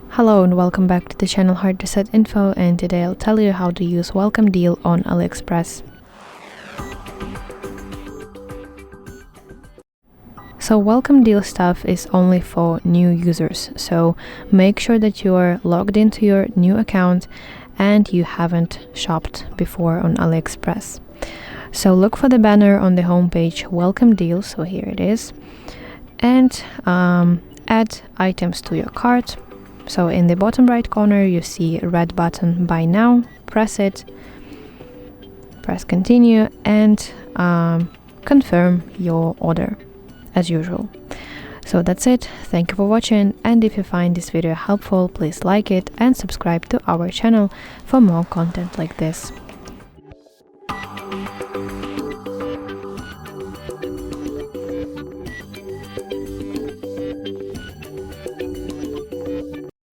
Hello and welcome back to the channel hardreset.info, and today I'll tell you how to use welcome deal on AliExpress. So welcome deal stuff is only for new users, so make sure that you are logged into your new account and you haven't shopped before on AliExpress. So look for the banner on the homepage, welcome deal, so here it is, and add items to your cart. So in the bottom right corner you see a red button, buy now, press it, press continue, and confirm your order as usual. So that's it, thank you for watching, and if you find this video helpful, please like it and subscribe to our channel for more content like this.